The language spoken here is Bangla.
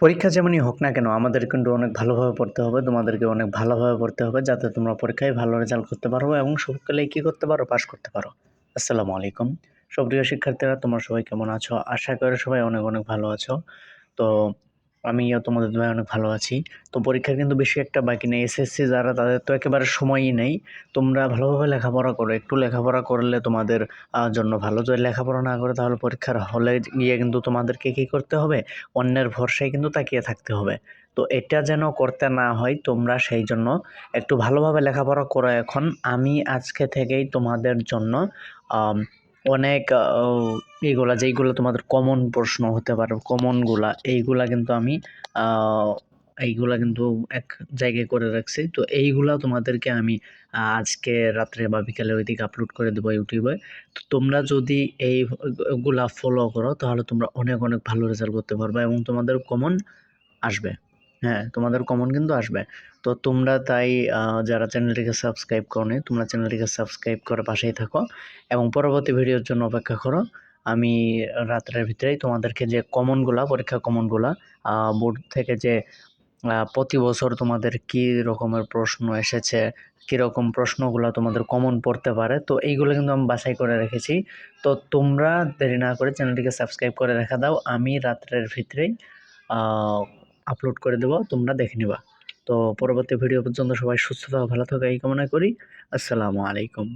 পরীক্ষা যেমনই হোক না কেন আমাদের কিন্তু অনেক ভালোভাবে পড়তে হবে। তোমাদেরকে অনেক ভালোভাবে পড়তে হবে যাতে তোমরা পরীক্ষায় ভালো রেজাল্ট করতে পারো এবং সকলেই কি করতে পারো? পাস করতে পারো। আসসালামু আলাইকুম। সুপ্রিয় শিক্ষার্থীরা তোমরা সবাই কেমন আছো? আশা করি সবাই অনেক, অনেক ভালো আছো। তো আমিও তোমাদের দোয়ায় অনেক ভালো আছি। তো পরীক্ষার কিন্তু বেশি একটা বাকি নেই। এসএসসি যারা তাদের তো একেবারে সময়ই নেই। তোমরা ভালোভাবে লেখাপড়া করো। একটু লেখাপড়া করলে তোমাদের জন্য ভালো। যদি লেখাপড়া না করো তাহলে পরীক্ষার হলে গিয়ে কিন্তু তোমাদেরকে কি করতে হবে? অন্যের ভরসায় কিন্তু তাকিয়ে থাকতে হবে। তো এটা যেন করতে না হয় তোমরা সেই জন্য একটু ভালোভাবে লেখাপড়া করো এখন। আমি আজকে থেকেই তোমাদের জন্য আম অনেক এইগুলা যেইগুলো তোমাদের কমন প্রশ্ন হতে পারে, কমনগুলা এইগুলা কিন্তু আমি আ এইগুলা কিন্তু এক জায়গায় করে রাখছি। তো এইগুলা তোমাদেরকে আমি আজকে রাত্রে বা বিকালে ওইদিকে আপলোড করে দেবো YouTube এ। তো তোমরা যদি গুলা ফলো করো তাহলে তোমরা অনেক, অনেক ভালো রেজাল্ট করতে পারবা এবং তোমাদের কমন আসবে। হ্যাঁ, তোমাদের কমন কিন্তু আসবে। তো তোমরা তাই যারা চ্যানেলটিকে সাবস্ক্রাইব করোনি, তোমরা চ্যানেলটিকে সাবস্ক্রাইব করে পাশেই থাকো এবং পরবর্তী ভিডিওর জন্য অপেক্ষা করো। আমি রাত্রের ভিতরেই তোমাদেরকে যে কমনগুলা, পরীক্ষার কমনগুলা বোর্ড থেকে যে প্রতি বছর তোমাদের কি রকমের প্রশ্ন এসেছে, কিরকম প্রশ্নগুলা তোমাদের কমন পড়তে পারে, তো এইগুলো কিন্তু আমি বাছাই করে রেখেছি। তো তোমরা দেরি না করে চ্যানেলটিকে সাবস্ক্রাইব করে রেখে দাও। আমি রাত্রের ভিতরেই আপলোড করে দেবো, তোমরা দেখে নিবা। তো পরবর্তী ভিডিও পর্যন্ত সবাই সুস্থ থাকো, ভালো থাকো এই কামনা করি। আসসালামু আলাইকুম।